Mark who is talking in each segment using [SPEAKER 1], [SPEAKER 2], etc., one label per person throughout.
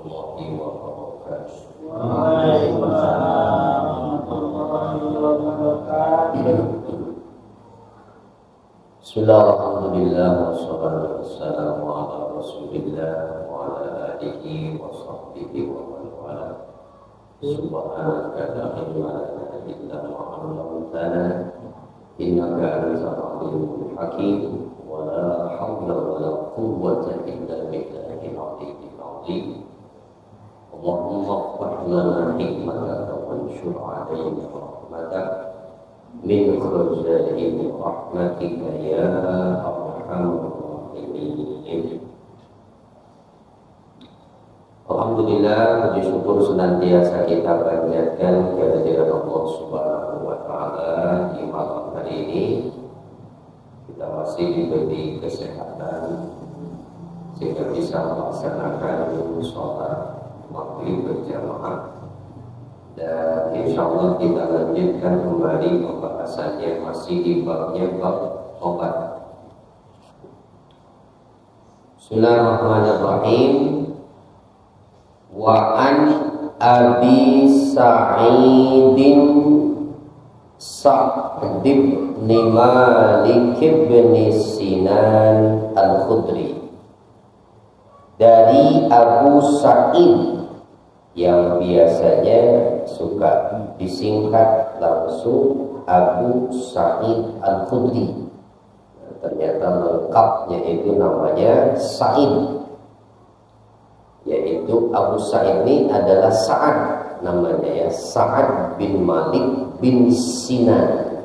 [SPEAKER 1] warahmatullahi wabarakatuh.
[SPEAKER 2] Waalaikumsalam warahmatullahi wabarakatuh.
[SPEAKER 1] Bismillah, alhamdulillah, wassalatu wassalamu ala rasulillah wa ala alihi wa sahbihi wa man wala. Subhanaka la ilma lana illa ma 'allamtana innaka antal alimul hakim wa la hawla wa la quwwata illa billahil aliyyil azim. Allahumma ighfir lana hikmataka wanshur 'alaina rahmataka min khazaini rahmatika ya arhamar rahimin. Alhamdulillah, puji syukur senantiasa kita panjatkan kehadirat Allah Subhanahu wa taala di malam hari ini. Kita masih diberi kesehatan sehingga bisa melaksanakan sholat maghrib berjamaah. Dan insya Allah kita lanjutkan kembali pembahasannya masih di babnya bab obat. Bismillahirrahmanirrahim. Wa an Abi Sa'idin Sa'd bin Malik bin Sinan Al-Khudri, dari Abu Sa'id yang biasanya suka disingkat langsung Abu Sa'id Al-Khudri. Ternyata lengkapnya itu namanya Sa'id, yaitu Abu Sa'id ini adalah Sa'ad namanya ya, Sa'ad bin Malik bin Sinan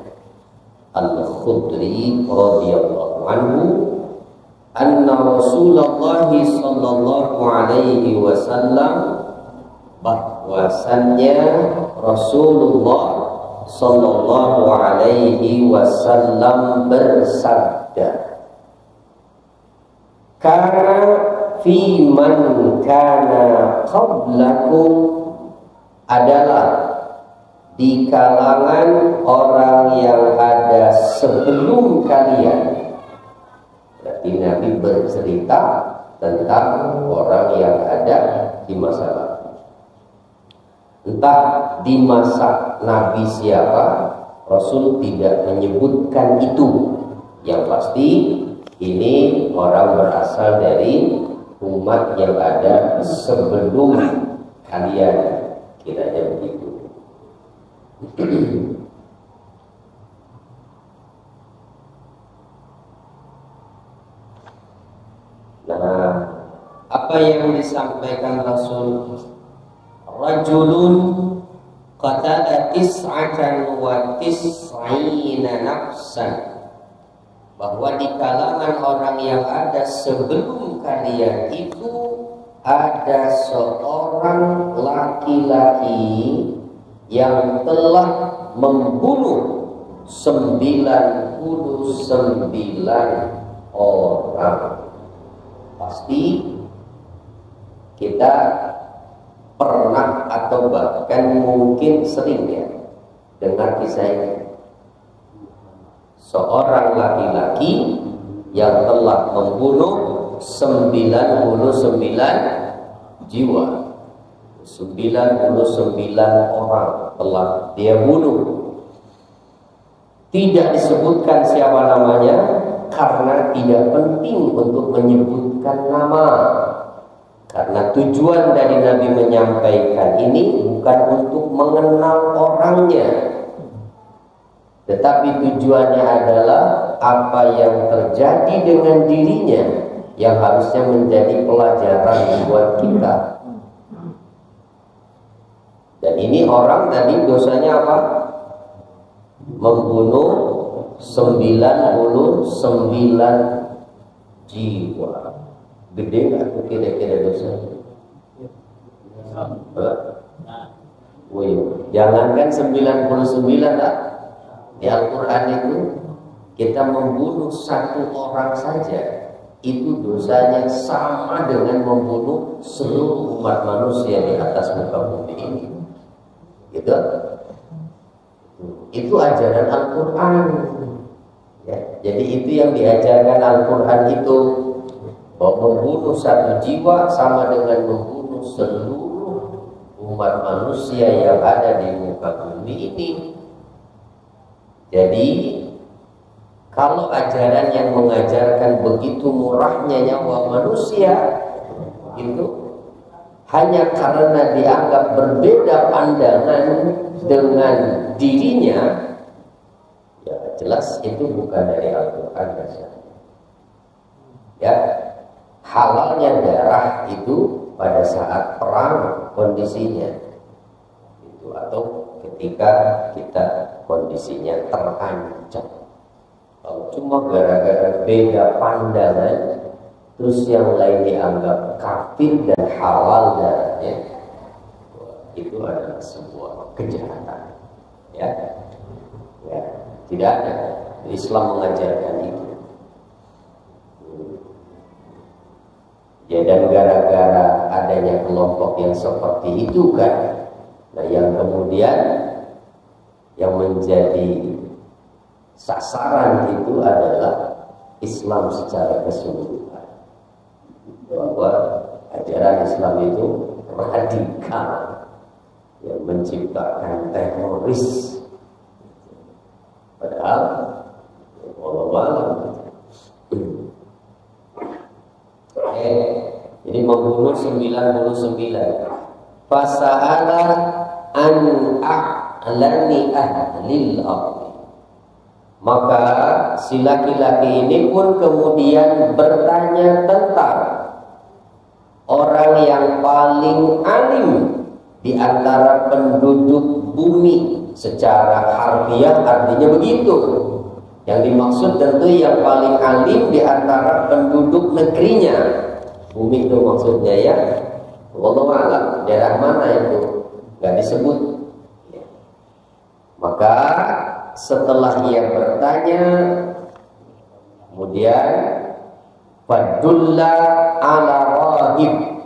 [SPEAKER 1] Al-Khudri radhiyallahu anhu, anna Rasulullah sallallahu alaihi wasallam, bahwasannya Rasulullah sallallahu alaihi wasallam bersabda, karena fi man kana qablakum, adalah di kalangan orang yang ada sebelum kalian. Berarti Nabi bercerita tentang orang yang ada di masa lalu. Entah di masa Nabi siapa, Rasul tidak menyebutkan itu. Yang pasti ini orang berasal dari umat yang ada sebelum kalian, kiranya begitu. Nah, apa yang disampaikan Rasul? Rajulun qatala tis'atan wa tis'ina nafsan, bahwa di kalangan orang yang ada sebelum kalian itu ada seorang laki-laki yang telah membunuh 99 orang. Pasti kita pernah atau bahkan mungkin sering ya dengar kisah ini. Seorang laki-laki yang telah membunuh 99 jiwa, 99 orang telah dia bunuh. Tidak disebutkan siapa namanya karena tidak penting untuk menyebutkan nama, karena tujuan dari Nabi menyampaikan ini bukan untuk mengenal orangnya, tetapi tujuannya adalah apa yang terjadi dengan dirinya yang harusnya menjadi pelajaran buat kita. Dan ini orang tadi dosanya apa? Membunuh 99 jiwa. Gede nggak tuh kira-kira dosanya? Jangankan 99 lah. Di Al-Quran itu kita membunuh satu orang saja, itu dosanya sama dengan membunuh seluruh umat manusia di atas muka bumi ini. Gitu? Itu ajaran Al-Quran ya, jadi itu yang diajarkan Al-Quran itu. bahwa membunuh satu jiwa sama dengan membunuh seluruh umat manusia yang ada di muka bumi ini. Jadi kalau ajaran yang mengajarkan begitu murahnya nyawa manusia itu hanya karena dianggap berbeda pandangan dengan dirinya, ya jelas itu bukan dari Al-Quran. Ya, halalnya darah itu pada saat perang kondisinya itu, atau ketika kita kondisinya terancam. Kalau cuma gara-gara beda pandangan terus yang lain dianggap kafir dan halal darahnya, itu adalah sebuah kejahatan. Ya, tidak ada. Islam mengajarkan itu. Ya, dan gara-gara adanya kelompok yang seperti itu kan, nah yang kemudian yang menjadi sasaran itu adalah Islam secara keseluruhan. Bahwa ajaran Islam itu radikal, yang menciptakan teroris. Padahal Allah. Jadi membunuh 99. Fasa'ala an a'lani ahlil ardi. Maka si laki-laki ini pun kemudian bertanya tentang orang yang paling alim di antara penduduk bumi. Secara harfiah artinya begitu. Yang dimaksud tentu yang paling alim di antara penduduk negerinya. Bumi itu maksudnya ya, wallahu a'lam, daerah mana itu nggak disebut. Maka setelah ia bertanya, kemudian fadulla ala rahib,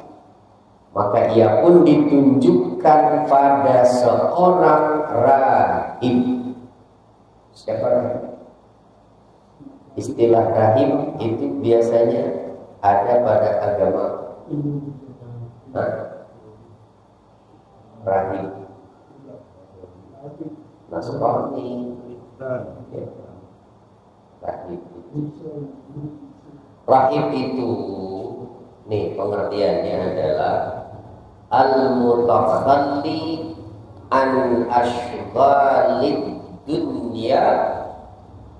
[SPEAKER 1] maka ia pun ditunjukkan pada seorang rahib. Siapa rahib? Istilah rahib itu biasanya ada pada agama rahib Nasrani. Ya. Rahib itu nih pengertiannya adalah al-mutakhalli an ashghalid dunya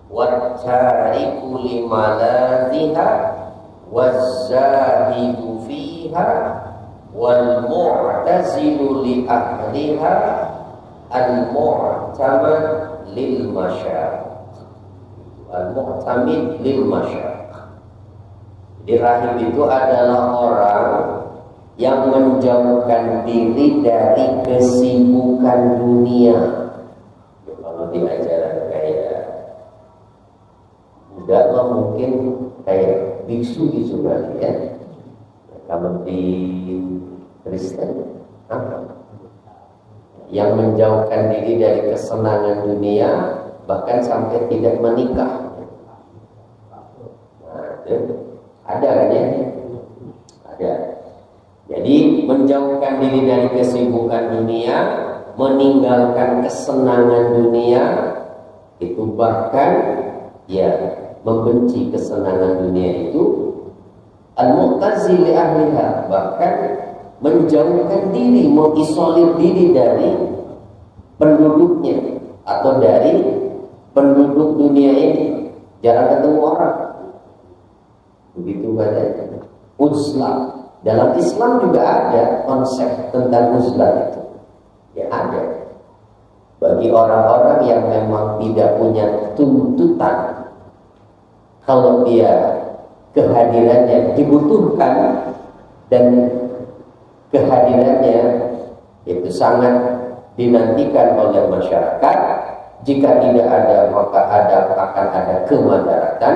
[SPEAKER 1] wa tariku limaladhiha waz-zahidu fiha wal mu'tazilu li ahliha al-mu'tamad lil masyayikh. Al-mu'tamid lil masyayikh. Jadi rahib itu adalah orang yang menjauhkan diri dari kesibukan dunia. Kalau di ajaran kayak Buddha mungkin kayak biksu gitu kali ya. Kalau di Kristen apa? Yang menjauhkan diri dari kesenangan dunia, bahkan sampai tidak menikah. Nah, itu ada kan ya? Ada. Jadi menjauhkan diri dari kesibukan dunia, meninggalkan kesenangan dunia, itu bahkan ya membenci kesenangan dunia itu, al-mu'tazil li ahliha, bahkan menjauhkan diri, mengisolir diri dari penduduknya atau dari penduduk dunia ini, jarang ketemu orang. Begitu katanya. Uzlah. Dalam Islam juga ada konsep tentang uzlah itu. Ya ada. Bagi orang-orang yang memang tidak punya tuntutan, kalau dia kehadirannya dibutuhkan dan kehadirannya itu sangat dinantikan oleh masyarakat, jika tidak ada maka akan ada kemudaratan.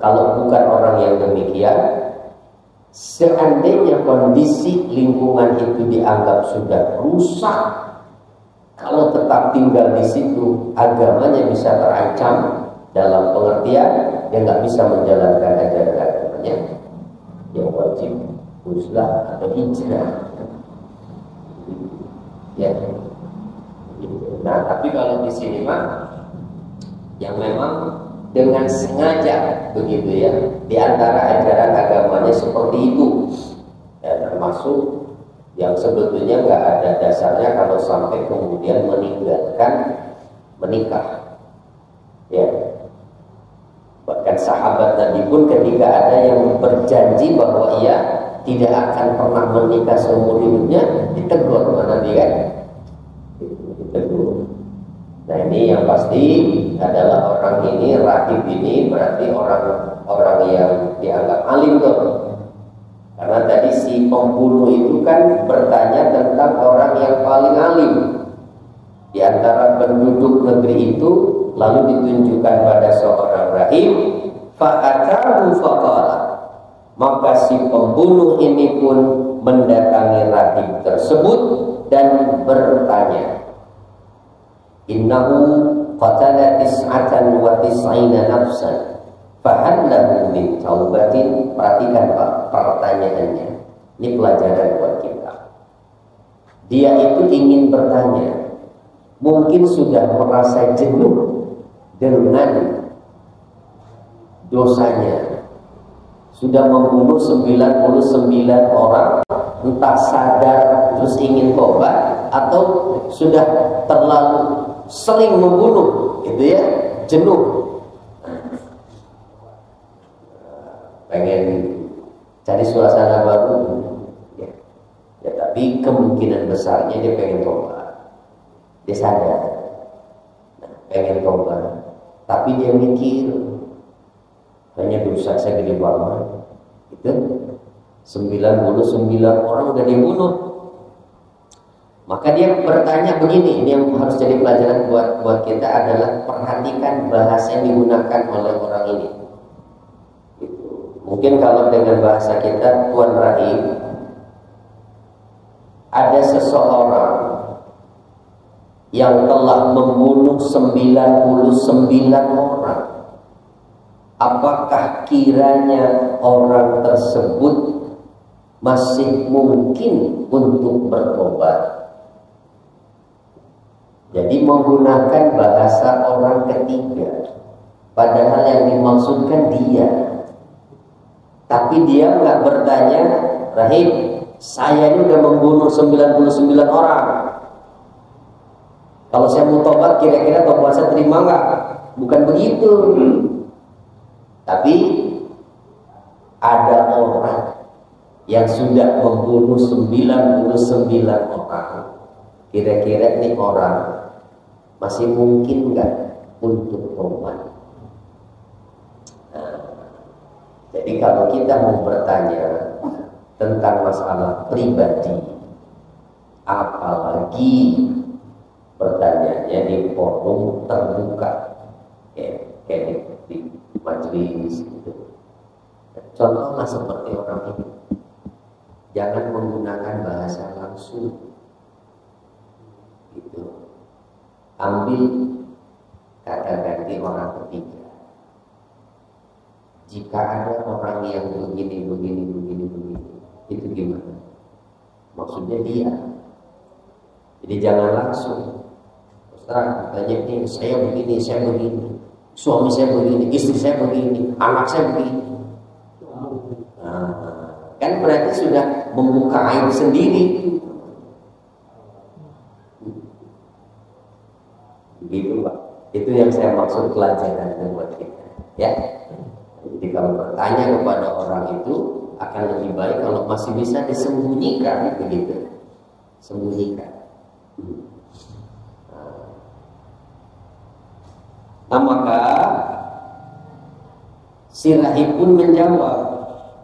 [SPEAKER 1] Kalau bukan orang yang demikian, seandainya kondisi lingkungan itu dianggap sudah rusak, kalau tetap tinggal di situ, agamanya bisa terancam dalam pengertian dia nggak bisa menjalankan ajaran agama. sebenarnya yang wajib uzlah atau hijrah. Ya. Nah, tapi kalau di sini mah yang memang dengan sengaja begitu ya, di antara ajaran agamanya seperti itu, ya, termasuk yang sebetulnya nggak ada dasarnya kalau sampai kemudian meninggalkan menikah. Ya, bahkan sahabat Nabi pun ketika ada yang berjanji bahwa ia tidak akan pernah menikah seumur hidupnya, ditegur sama Nabi kan? Ditegur. Nah ini yang pasti adalah orang ini, rahib ini berarti orang yang dianggap alim tuh. Karena tadi si pembunuh itu kan bertanya tentang orang yang paling alim di antara penduduk negeri itu, lalu ditunjukkan pada seorang rahib. Fa'atahu faqala, maka si pembunuh ini pun mendatangi rahib tersebut dan bertanya, innahu qatala tis'atan wa tis'ina nafsan fahal lahu min taubatin. Perhatikan Pak pertanyaannya, ini pelajaran buat kita. Dia itu ingin bertanya, mungkin sudah merasa jenuh dengan dosanya, sudah membunuh 99 orang, entah sadar terus ingin tobat atau sudah terlalu sering membunuh gitu ya, jenuh, pengen cari suasana baru ya. Ya tapi kemungkinan besarnya dia pengen tobat, dia sadar, nah, pengen tobat, tapi dia mikir hanya dosa saya gede banget itu, 99 orang udah dibunuh. Maka dia bertanya begini, ini yang harus jadi pelajaran buat kita adalah perhatikan bahasa yang digunakan oleh orang ini. Mungkin kalau dengan bahasa kita, Tuan Rahim, ada seseorang yang telah membunuh 99 orang. Apakah kiranya orang tersebut masih mungkin untuk bertobat? Jadi menggunakan bahasa orang ketiga, padahal yang dimaksudkan dia. Tapi dia nggak bertanya, Rahim, saya ini udah membunuh 99 orang. Kalau saya mau tobat, kira-kira tobat saya terima nggak? Bukan begitu. Tapi ada orang yang sudah membunuh 99 orang. Kira-kira ini orang masih mungkin nggak untuk tobat? Nah, jadi kalau kita mau bertanya tentang masalah pribadi, apalagi pertanyaannya di forum terbuka, kayak di majelis gitu. Contohlah seperti orang ini, jangan menggunakan bahasa langsung gitu. Ambil kata ganti orang ketiga. Jika ada orang yang begini, itu gimana? Maksudnya dia. Jadi jangan langsung. Ustaz, tanya ini, saya begini, suami saya begini, istri saya begini, anak saya begini. Nah, kan berarti sudah membuka aib sendiri. Begitu Pak. Itu yang saya maksud pelajaran buat kita. Ya. Jadi kalau bertanya kepada orang itu akan lebih baik kalau masih bisa disembunyikan begitu. Sembunyikan. Nah, maka si rahib pun menjawab,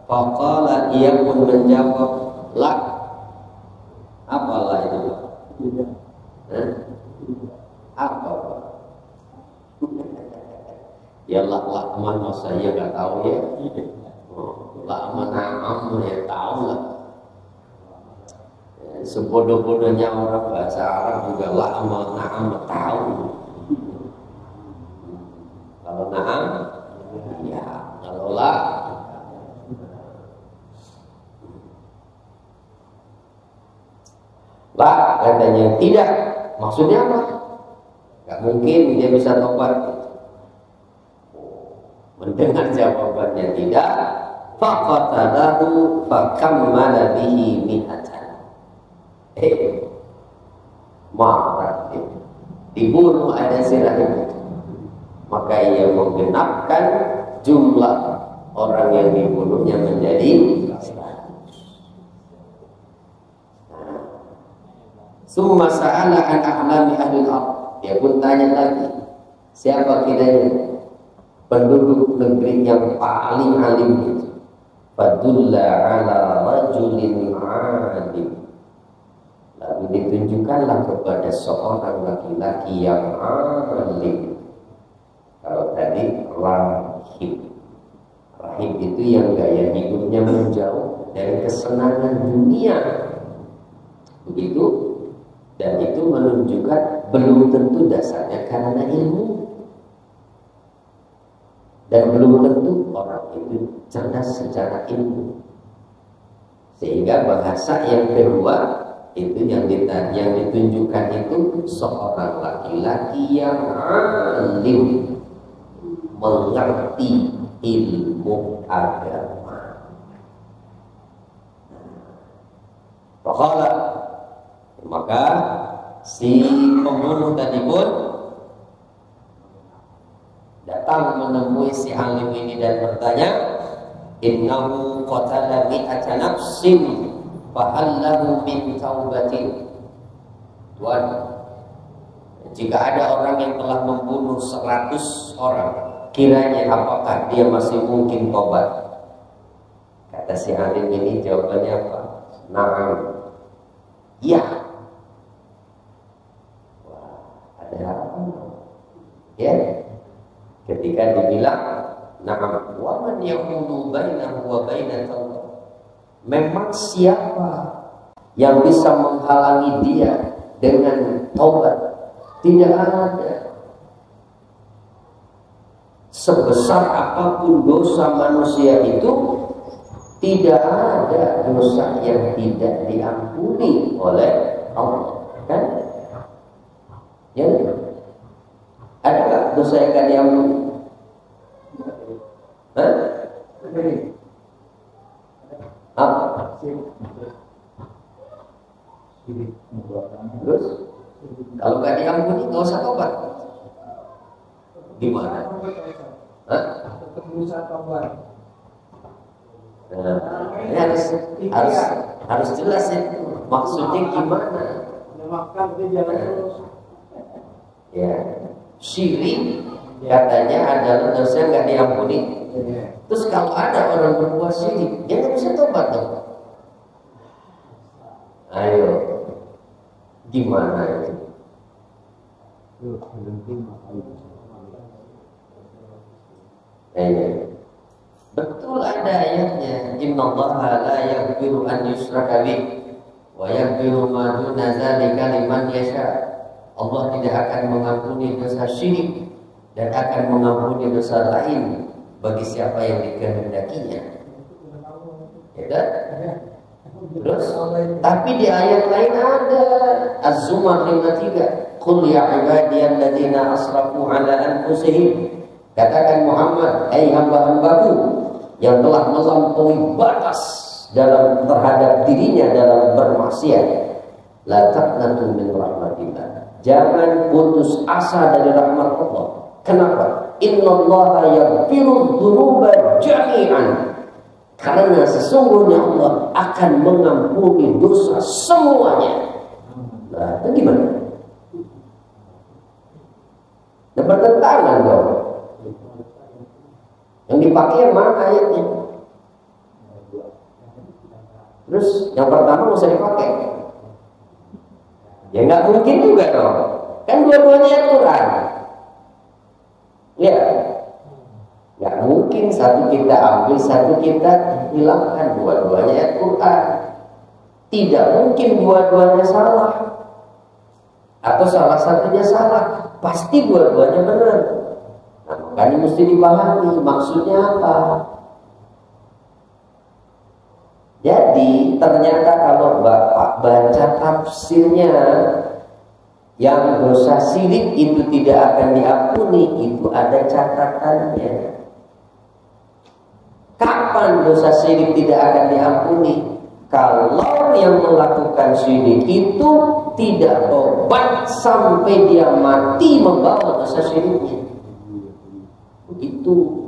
[SPEAKER 1] faqala, ia pun menjawab, la. Apalah itu? Apa? Ya lakman, saya nggak tahu ya. Lakman na'am ya tahu lah. Sebodoh-bodohnya orang bahasa Arab juga lakman na'am tahu. Kalau na'am, ya. Kalau la, Lah katanya tidak. Maksudnya apa? Gak mungkin dia bisa tobat. Mendengar jawabannya tidak, faqatalahu fakammala bihi mi'atan. Marah dia. Dibunuh ada si rahim itu. Maka ia menggenapkan jumlah orang yang dibunuhnya menjadi 100. Summa sa'ala an ahlami ahli al-ard. Dia pun tanya lagi, siapa kiranya penduduk negeri yang paling alim itu? Fadulla ala rajulin alim. Lalu ditunjukkanlah kepada seorang laki-laki yang alim. Kalau tadi rahib. Rahib itu yang gaya hidupnya menjauh dari kesenangan dunia. Begitu. Dan itu menunjukkan belum tentu dasarnya karena ilmu. Dan belum tentu orang itu cerdas secara ilmu. Sehingga bahasa yang kedua itu yang ditunjukkan itu seorang laki-laki yang alim, mengerti ilmu agama. Faqala, maka si pembunuh tadi pun datang menemui si alim ini dan bertanya, innahu qatala mi'ata nafsin fahal lahu min taubatin. Tuhan, jika ada orang yang telah membunuh 100 orang, kiranya apakah dia masih mungkin tobat? Kata si alim ini jawabannya apa? Na'am. Ya. Ada harapan. Ya. Ketika dibilang na'am wa man yaqulu bainahu wa baina taubat. Memang siapa yang bisa menghalangi dia dengan taubat? Tidak ada. Sebesar apapun dosa manusia itu, tidak ada dosa yang tidak diampuni oleh Allah, kan? Ya, ada nggak dosa yang tidak diampuni? Hah? Apa? Terus kalau nggak diampuni nggak usah tobat. Gimana? Hah? Nah, ini harus jelas ya. Maksudnya gimana? Ya, syirik katanya adalah dosa yang nggak diampuni. Terus kalau ada orang berbuat syirik, dia nggak bisa tobat dong. Ayo, gimana itu? Betul ada ayatnya, innallaha la yaghfiru an yushraka bih wa yaghfiru ma duna dzalika liman yasha. Allah tidak akan mengampuni dosa syirik dan akan mengampuni dosa lain bagi siapa yang dikehendakinya. Ya kan? Terus, tapi di ayat lain ada Az-Zumar 53, qul ya ibadiyalladzina asrafu ala anfusihim. Katakan Muhammad, hai hamba-hambaku yang telah melampaui batas terhadap dirinya dalam bermaksiat, la taqnatu min rahmatillah. Jangan putus asa dari rahmat Allah. Kenapa? Innallaha yaghfiru dzunuba jami'an. Karena sesungguhnya Allah akan mengampuni dosa semuanya. Nah, itu gimana? Nah, bertentangan dong. Yang dipakai yang mana ayatnya? Terus yang pertama nggak usah dipakai. Ya nggak mungkin juga dong. Kan dua-duanya Al-Quran. Ya, nggak mungkin satu kita ambil, satu kita hilangkan. Dua-duanya Al-Quran. Tidak mungkin dua-duanya salah. Atau salah satunya salah. Pasti dua-duanya benar. Nah, makanya mesti dipahami maksudnya apa. Jadi ternyata kalau Bapak baca tafsirnya yang dosa syirik itu tidak akan diampuni, itu ada catatannya. Kapan dosa syirik tidak akan diampuni? Kalau yang melakukan syirik itu tidak tobat sampai dia mati membawa dosa syiriknya. Begitu.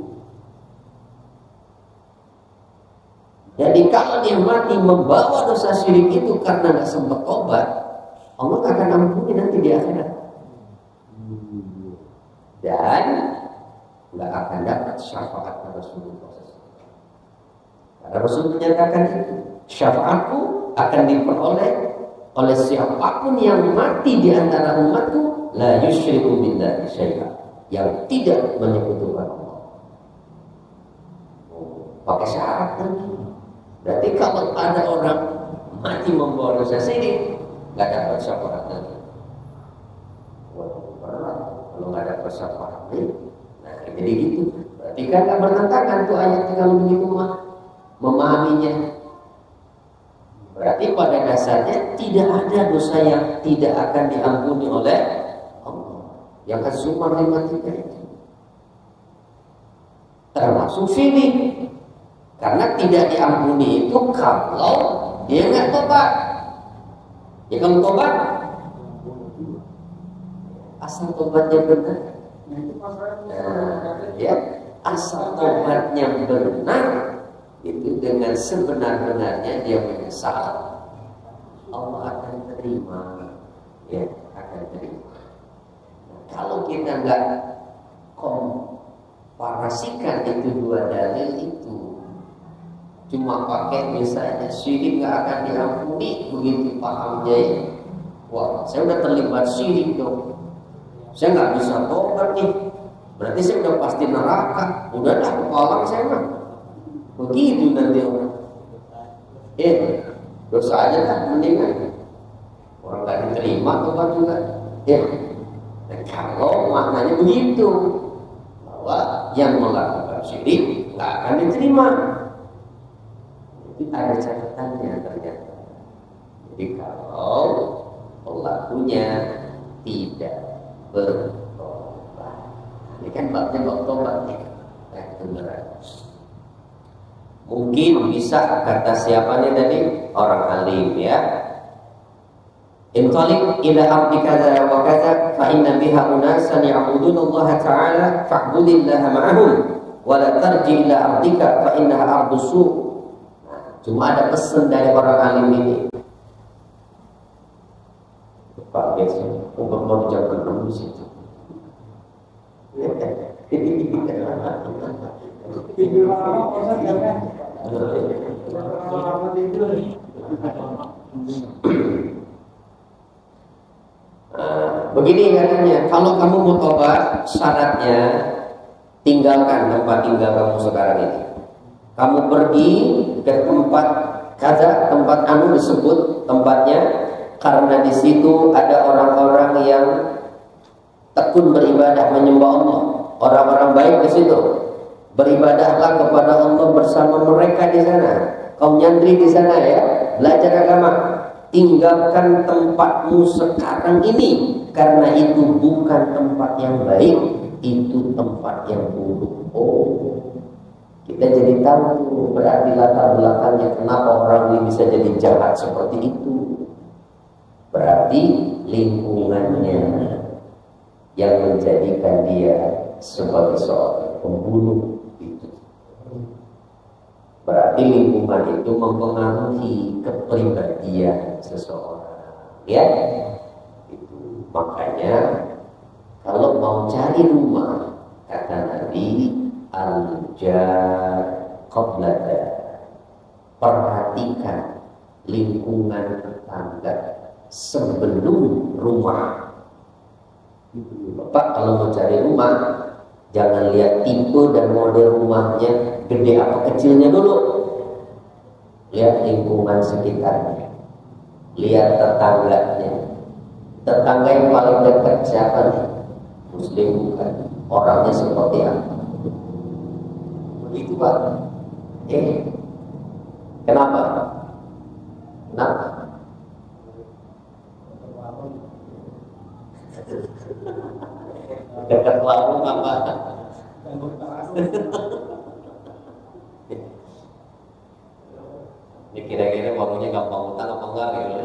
[SPEAKER 1] Jadi kalau dia mati membawa dosa syirik itu karena nggak sempat tobat, Allah nggak akan ampuni nanti di akhirat. Dan nggak akan dapat syafaat Rasulullah. Karena Rasul menyatakan itu, syafaatku akan diperoleh oleh siapapun yang mati di antara umatku, la yusyriku billahi syai'a, yang tidak menyekutukan Allah. Pakai syarat lagi. Berarti kalau ada orang mati membawa dosa syirik, nggak dapat syafaat lagi. Kalau nggak dapat syafaat lagi, nah jadi gitu. Berarti kan nggak bertentangan tuh ayat kalau begitu mah memahaminya. Berarti pada dasarnya tidak ada dosa yang tidak akan diampuni oleh Allah. Yang Az-Zumar 53 itu termasuk syirik. Karena tidak diampuni itu kalau dia nggak tobat. Ya kalau tobat, asal tobatnya benar. Ya, asal tobatnya benar, itu dengan sebenar-benarnya dia menyesal, Allah akan terima. Ya, akan terima. Nah, kalau kita nggak komparasikan itu dua dalil itu, cuma pakai misalnya syirik nggak akan diampuni, begitu pahamnya ya. Wah, saya udah terlibat syirik dong, saya nggak bisa tobat nih, berarti saya udah pasti neraka. Udahlah kepalang saya mah. Begitu nanti orang. Dosa aja lah mendingan. Orang nggak diterima tobat juga. Dan kalau maknanya begitu, bahwa yang melakukan syirik nggak akan diterima. Ada catatannya ternyata. Jadi kalau pelakunya tidak bertobat, ini kan babnya bab tobat ya. Mungkin bisa kata siapanya tadi, orang alim ya. Intaliq ila ardi kaza wa kaza fa inna biha unasan ya'buduna Allah ta'ala fa'budillaha ma'ahum wa la tarji ila ardika fa innaha ardu su'. Cuma ada pesan dari orang alim ini. Pak besok mau dijawab dulu di situ. Begini katanya, kalau kamu mau tobat, syaratnya tinggalkan tempat tinggal kamu sekarang ini. Kamu pergi ke tempat kaza, tempat anu disebut tempatnya, karena di situ ada orang-orang yang tekun beribadah menyembah Allah. Orang-orang baik di situ. Beribadahlah kepada Allah bersama mereka di sana. Kau nyantri di sana ya, belajar agama. Tinggalkan tempatmu sekarang ini, karena itu bukan tempat yang baik, itu tempat yang buruk. Kita jadi tahu berarti latar belakangnya kenapa orang ini bisa jadi jahat seperti itu. Berarti lingkungannya yang menjadikan dia sebagai seorang pembunuh itu. Berarti lingkungan itu mempengaruhi kepribadian seseorang. Ya, itu makanya kalau mau cari rumah, kata Nabi, al-jar qablada, perhatikan lingkungan tetangga sebelum rumah. Bapak kalau mau cari rumah, jangan lihat tipe dan model rumahnya gede apa kecilnya dulu. Lihat lingkungan sekitarnya, lihat tetangganya. Tetangga yang paling dekat siapa nih? Muslim bukan? Orangnya seperti apa? Begitu Pak. Kenapa? Kenapa? Dekat warung apa? Ini kira-kira warungnya gampang utang apa enggak gitu.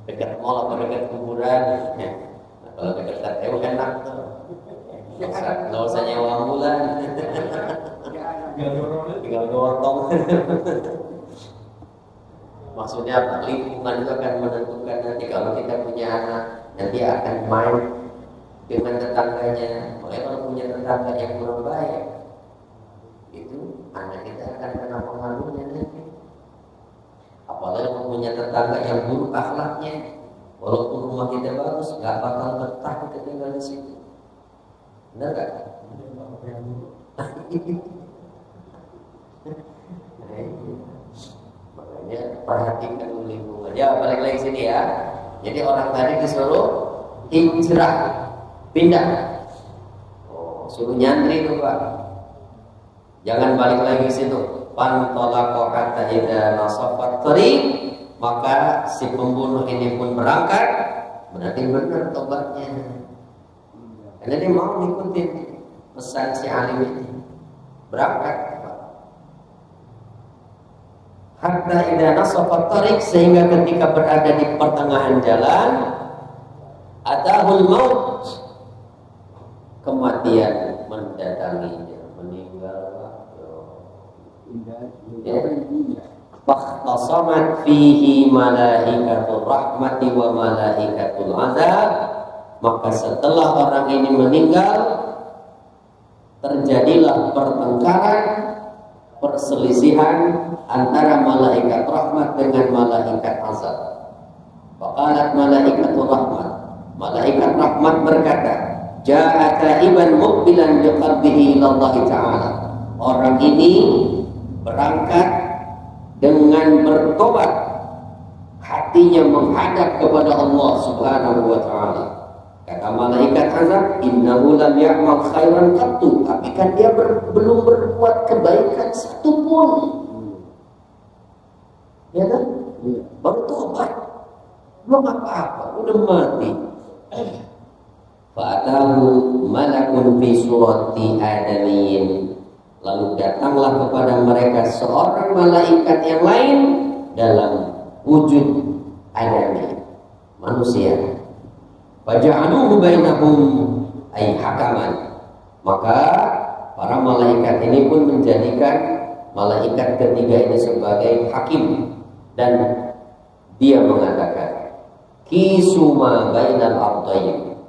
[SPEAKER 1] Dekat mall apa dekat kuburan? Ya. Nah, kalau dekat RT enak tuh. Nggak usah nyewa ambulan. Tinggal gotong. Maksudnya lingkungan itu akan menentukan nanti kalau kita punya anak nanti akan main dengan tetangganya. Oleh kalau punya tetangga yang kurang baik, itu anak kita akan kena pengaruhnya nanti. Apalagi kalau punya tetangga yang buruk akhlaknya, walaupun rumah kita bagus, nggak bakal betah kita tinggal di situ. Benar nggak? Makanya perhatikan lingkungan. Ya balik lagi sini ya. Jadi orang tadi disuruh hijrah, pindah. Oh, suruh nyantri tuh Pak. Jangan balik lagi ke situ. Pantolaqo hatta idza nasafat tariq, maka si pembunuh ini pun berangkat. Berarti benar tobatnya. Karena dia mau ngikutin pesan si alim ini. Berangkat. Hatta idza nasafat tariq, sehingga ketika berada di pertengahan jalan, atahul maut, kematian mendatanginya, meninggal. Ya. Fakhtasamat fihi malaikatul rahmati wa malaikatul azab, maka setelah orang ini meninggal terjadilah pertengkaran, perselisihan antara malaikat rahmat dengan malaikat azab. Faqalat malaikatul rahmat, malaikat rahmat berkata, ja'a taiban muqbilan biqalbihi ila Allah Ta'ala. Orang ini berangkat dengan bertobat, hatinya menghadap kepada Allah Subhanahu wa Ta'ala. Kata malaikat azab, innahu lam ya'mal khairan qattu, tapi kan dia belum berbuat kebaikan satu pun. Ya kan? Baru tobat, belum apa-apa, udah mati. Fa'atahu malakun fi surati adamiyyin, lalu datanglah kepada mereka seorang malaikat yang lain dalam wujud adami, manusia. Faja'aluhu bainahum ay hakaman, maka para malaikat ini pun menjadikan malaikat ketiga ini sebagai hakim, dan dia mengatakan, kisuma bainal ardain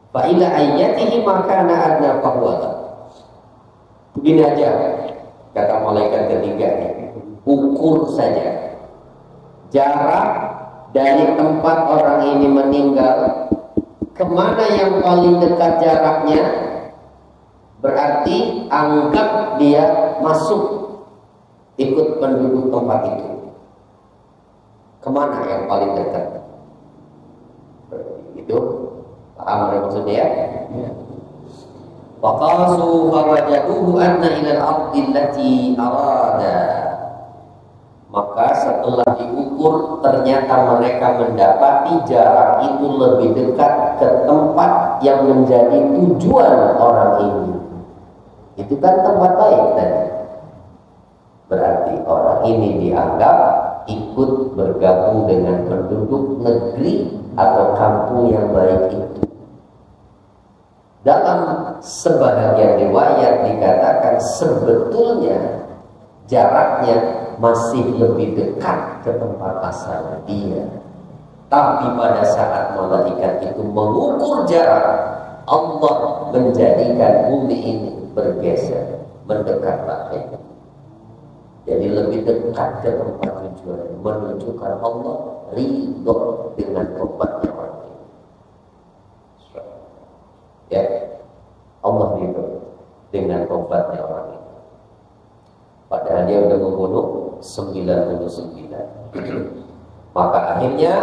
[SPEAKER 1] fa ila ayatihi makana adna fahwala. Begini aja, kata malaikat ketiga, ukur saja jarak dari tempat orang ini meninggal kemana yang paling dekat jaraknya, berarti anggap dia masuk ikut penduduk tempat itu. Kemana yang paling dekat? Itu paham maksudnya ya? Faqasu fawajaduhu anna ila al-ardi allati arada. Maka setelah diukur ternyata mereka mendapati jarak itu lebih dekat ke tempat yang menjadi tujuan orang ini. Itu kan tempat baik tadi. Berarti orang ini dianggap ikut bergabung dengan penduduk negeri atau kampung yang baik itu. Dalam sebahagian riwayat dikatakan sebetulnya jaraknya masih lebih dekat ke tempat asal dia. Tapi pada saat malaikat itu mengukur jarak, Allah menjadikan bumi ini bergeser, mendekat lagi. Jadi lebih dekat ke tempat tujuan, menunjukkan Allah ridho dengan tobatnya orang ini. Ya, Allah ridho dengan tobatnya orang ini. Padahal dia sudah membunuh 99. Maka akhirnya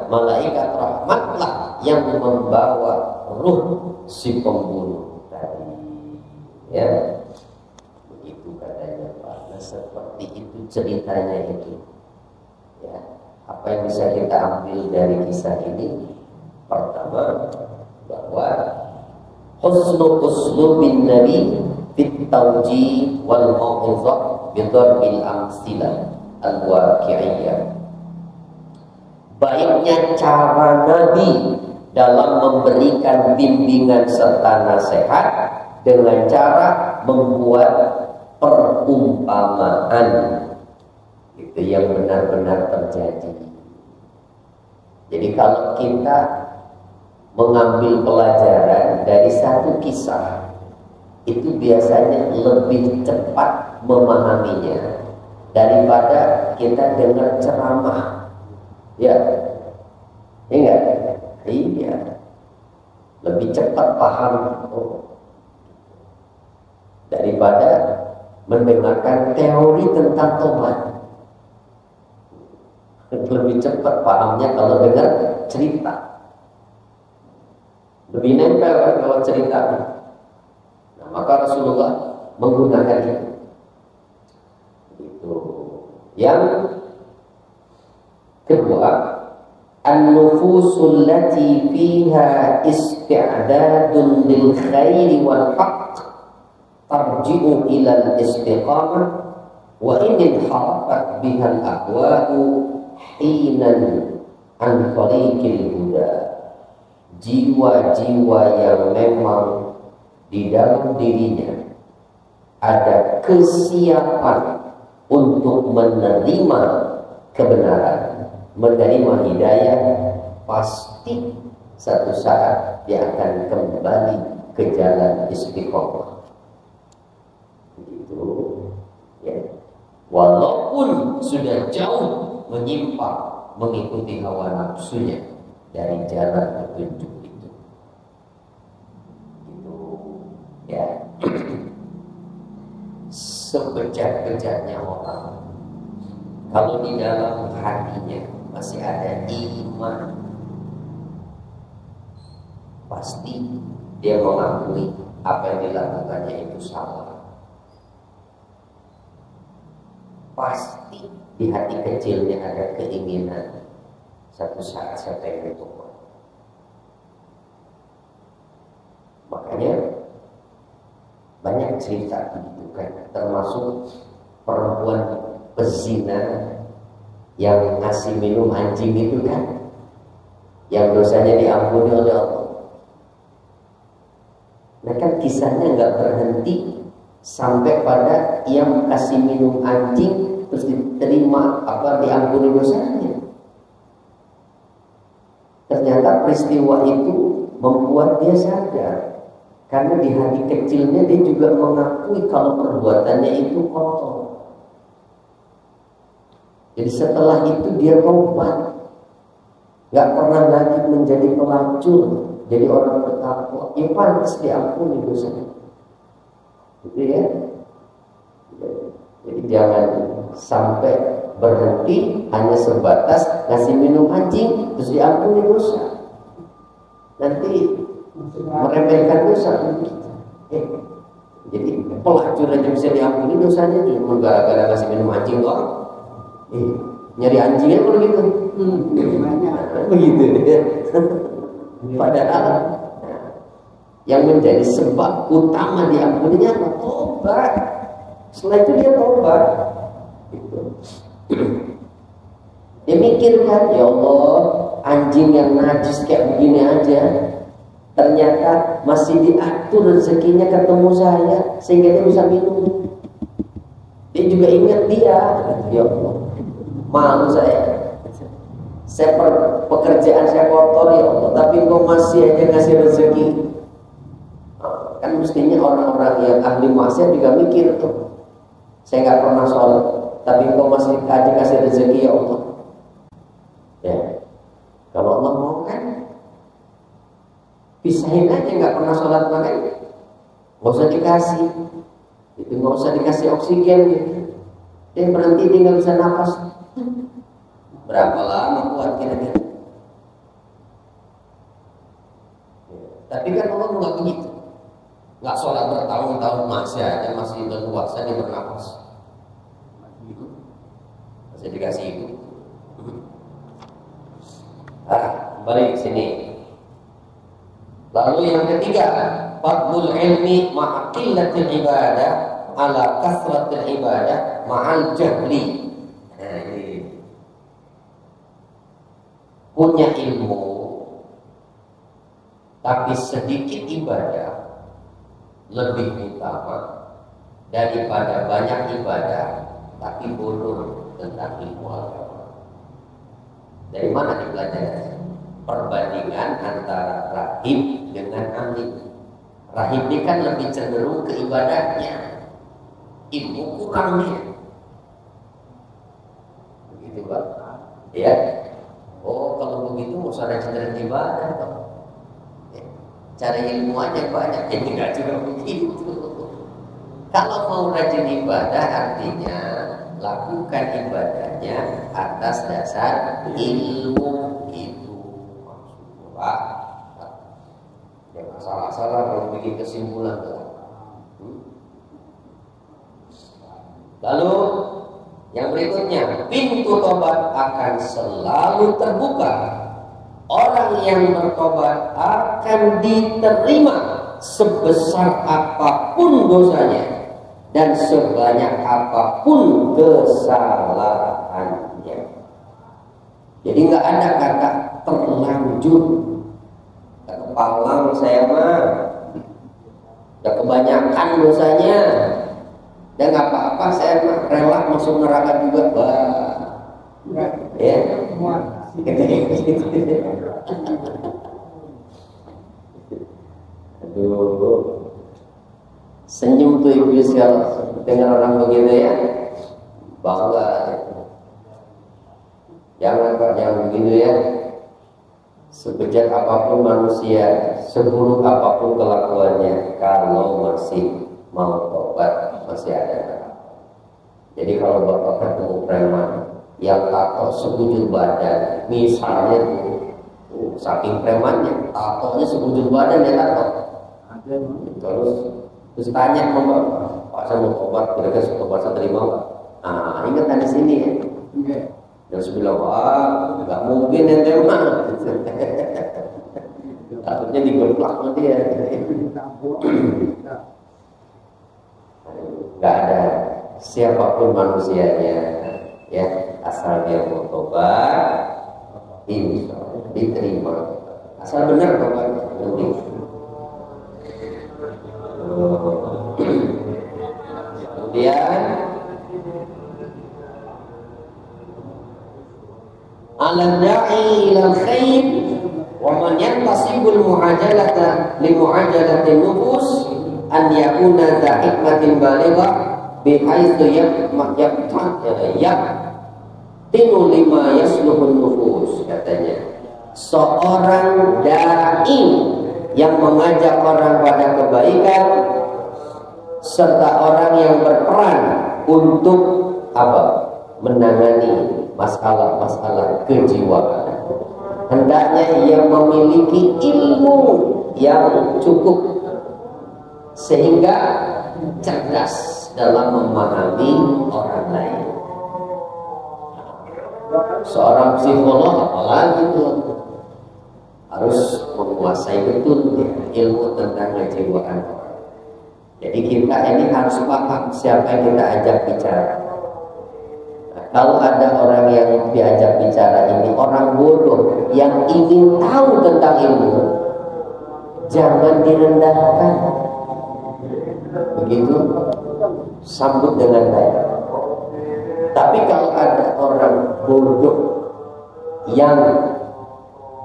[SPEAKER 1] malaikat rahmatlah yang membawa ruh si pembunuh tadi. Ya, begitu katanya Pak. Nah, seperti itu ceritanya itu. Ya, apa yang bisa kita ambil dari kisah ini? Pertama, bahwa husnul uslubin nabi fit tawjih wal mau'izah bi darbil amsilah al-waqi'iyah. Baiknya cara Nabi dalam memberikan bimbingan serta nasihat dengan cara membuat perumpamaan itu yang benar-benar terjadi. Jadi kalau kita mengambil pelajaran dari satu kisah, itu biasanya lebih cepat memahaminya daripada kita dengar ceramah. Ya, enggak? Iya, lebih cepat paham daripada mendengarkan teori tentang tobat. Lebih cepat pahamnya kalau dengar cerita. Lebih nempel kalau cerita. Nah, maka Rasulullah menggunakan itu. Itu. Yang kedua, an-nufusul lati fiha isti'dadun lil khairi wal haqq tarji'u ila al-istiqamah wa in harafat biha al-ahwa'u hinan an tariqil huda. Jiwa-jiwa yang memang di dalam dirinya ada kesiapan untuk menerima kebenaran, menerima hidayah, pasti satu saat dia akan kembali ke jalan istiqomah. Begitu, ya. Walaupun sudah jauh menyimpang mengikuti hawa nafsunya dari jalan petunjuk itu. Itu, ya. Sebejat-bejatnya orang, kalau di dalam hatinya masih ada iman, pasti dia mengakui apa yang dilakukannya itu salah. Pasti di hati kecilnya ada keinginan satu saat saya pengen bertobat. Makanya banyak cerita begitu kan, termasuk perempuan pezina yang ngasih minum anjing itu kan, yang dosanya diampuni oleh Allah. Nah kan kisahnya nggak berhenti sampai pada yang kasih minum anjing terus diterima diampuni dosanya. Ternyata peristiwa itu membuat dia sadar, karena di hati kecilnya dia juga mengakui kalau perbuatannya itu kotor. Jadi setelah itu dia tobat, nggak pernah lagi menjadi pelacur, jadi orang bertakwa. Ya pantas diampuni dosanya, gitu ya. Jadi jangan sampai berhenti hanya sebatas ngasih minum anjing terus diampuni dosa. Nanti meremehkan dosa. Jadi pelacur aja bisa diampuni dosanya, cuma gara-gara ngasih minum anjing doang. Nyari anjingnya kalau gitu. Begitu ya. Padahal yang menjadi sebab utama diampuninya adalah tobat. Setelah itu dia tobat. Gitu. Dia mikirkan, ya Allah, anjing yang najis kayak begini aja, ternyata masih diatur rezekinya ketemu saya sehingga dia bisa minum. Dia juga ingat dia, ya Allah, malu saya pekerjaan saya kotor ya Allah, tapi kok masih aja ngasih rezeki. Kan mestinya orang-orang yang ahli maksiat juga mikir tuh, saya nggak pernah sholat, tapi kok masih aja kasih rezeki ya Allah. Ya, kalau Allah mau kan pisahin aja, nggak pernah sholat makan, nggak usah dikasih, itu nggak usah dikasih oksigen gitu. Dia berhenti, dia nggak bisa nafas. Berapa lama kuat kira-kira? Tapi kan Allah nggak begitu, nggak sholat bertahun-tahun masih aja masih leluasa dia bernafas, masih dikasih itu. Balik sini. Lalu yang ketiga, fadlul ilmi ma'aqillatil ibadah ala kasratil ibadah ma'al jahli. Nah, ini. Punya ilmu tapi sedikit ibadah lebih utama daripada banyak ibadah tapi bodoh tentang ilmu agama. Dari mana dipelajari? Perbandingan antara rahib dengan alim. Rahib ini kan lebih cenderung ke ibadahnya, ilmu kurangnya. Begitu Pak? Ya. Oh, kalau begitu mau usah rajin ibadah Pak. Cari ilmu aja banyak. Ini enggak juga begitu. Kalau mau rajin ibadah artinya lakukan ibadahnya atas dasar ilmu. Pak, jangan salah-salah kalau bikin kesimpulan. Lalu yang berikutnya, pintu tobat akan selalu terbuka. Orang yang bertobat akan diterima sebesar apapun dosanya dan sebanyak apapun kesalahannya. Jadi nggak ada kata terlanjur. Kepalang saya mah udah kebanyakan dosanya, dan nggak apa-apa saya mah rela masuk neraka juga, ya. Aduh, senyum tuh iblis kalau dengar orang begitu ya, bangga. Jangan Pak, jangan begitu ya. Sebejat apapun manusia, seburuk apapun kelakuannya, kalau masih mau tobat masih ada. Jadi kalau Bapak ketemu preman yang tato sekujur badan, misalnya saking premannya, tatonya sekujur badan dia tato. Terus tanya sama Bapak, Pak saya mau tobat, kira-kira tobat saya terima Pak? Ah, ingat ada sini ya. Yang sebelah, wah, nggak mungkin ente mah. Takutnya digeplak nanti ya. Nggak ada siapapun manusianya, ya asal dia mau tobat, insya Allah diterima. Asal benar tobatnya. Kemudian al-da'i ila khair wa man yantasibul mu'ajalata li mu'ajalati nufus an yakuna dha hikmatin balighah bihaitsu tinu lima yasluhun nufus. Katanya seorang da'i yang mengajak orang pada kebaikan serta orang yang berperan untuk apa? Menangani masalah-masalah kejiwaan, hendaknya ia memiliki ilmu yang cukup sehingga cerdas dalam memahami orang lain. Seorang psikolog apalagi itu harus menguasai betul ilmu tentang kejiwaan orang. Jadi kita ini harus paham siapa yang kita ajak bicara. Kalau ada orang yang diajak bicara ini orang bodoh yang ingin tahu tentang ilmu, jangan direndahkan. Begitu, sambut dengan baik. Tapi kalau ada orang bodoh yang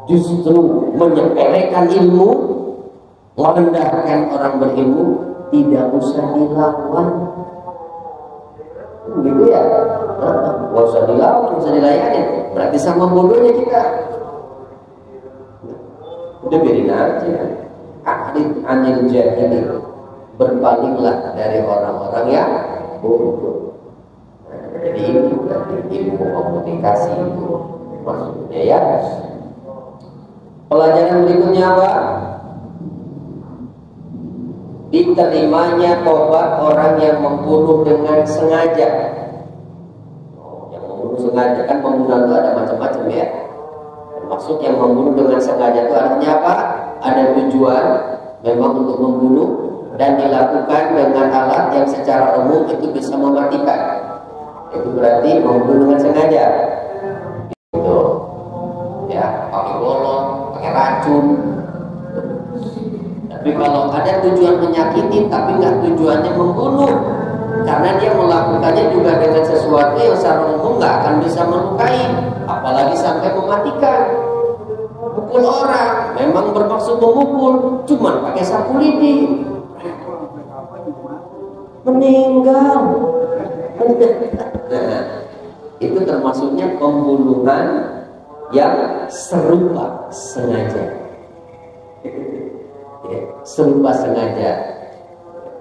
[SPEAKER 1] justru menyepelekan ilmu, merendahkan orang berilmu, tidak usah dilawan. Gitu ya, nggak usah dilawan, nggak usah dilayani. Berarti sama bodohnya kita. Udah biarin aja. Anil jahili, berpalinglah dari orang-orang yang bodoh. Nah, jadi ini berarti ilmu komunikasi itu maksudnya ya. Pelajaran berikutnya apa? Diterimanya tobat orang yang membunuh dengan sengaja. Yang membunuh sengaja, kan pembunuhan itu ada macam-macam ya. Maksud yang membunuh dengan sengaja itu artinya apa? ada tujuan memang untuk membunuh dan dilakukan dengan alat yang secara umum itu bisa mematikan. Itu berarti membunuh dengan sengaja. Gitu. Ya, pakai golok, pakai racun. Tapi kalau ada tujuan menyakiti tapi nggak tujuannya membunuh, karena dia melakukannya juga dengan sesuatu yang secara umum nggak akan bisa melukai, apalagi sampai mematikan. Pukul orang, memang bermaksud memukul, cuman pakai sapu lidi, meninggal. Nah, itu termasuknya pembunuhan yang serupa sengaja. Ya, serupa sengaja,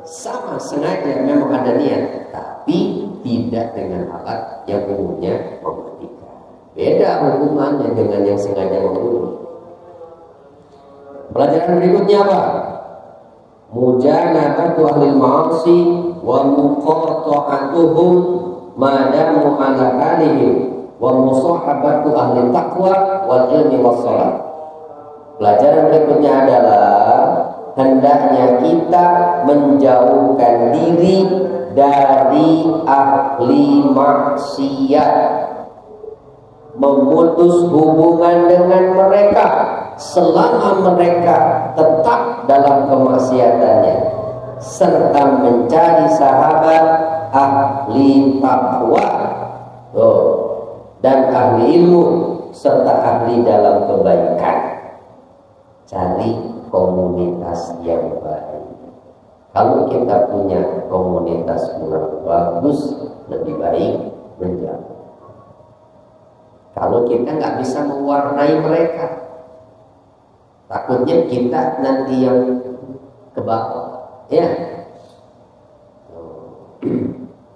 [SPEAKER 1] sama sengaja, memang ada niat, tapi tidak dengan alat yang umumnya mematikan. Beda hukumannya dengan yang sengaja membunuh. Pelajaran berikutnya apa? Mujanabatu ahli ma'asi wa muqata'atuhum madamu ala halihim wa musahabatu ahli taqwa wal ilmi was salat. Pelajaran berikutnya adalah hendaknya kita menjauhkan diri dari ahli maksiat, memutus hubungan dengan mereka selama mereka tetap dalam kemaksiatannya, serta mencari sahabat ahli takwa dan ahli ilmu serta ahli dalam kebaikan. Cari komunitas yang baik. Kalau kita punya komunitas kurang bagus, lebih baik menjauh. Kalau kita nggak bisa mewarnai mereka, takutnya kita nanti yang ke bawah, ya.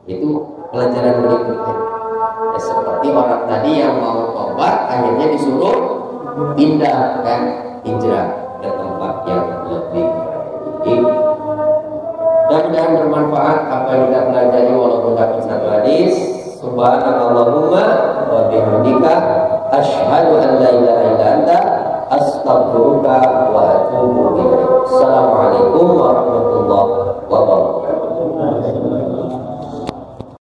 [SPEAKER 1] Itu pelajaran berikutnya. Ya, seperti orang tadi yang mau tobat, akhirnya disuruh pindah, kan, hijrah ke tempat yang lebih baik. Mudah-mudahan bermanfaat apa yang kita pelajari walaupun dapat satu hadis. Subhanallahumma wa bihamdika asyhadu an la ilaha illa anta astaghfiruka wa atubu ilaik. Assalamualaikum warahmatullahi wabarakatuh.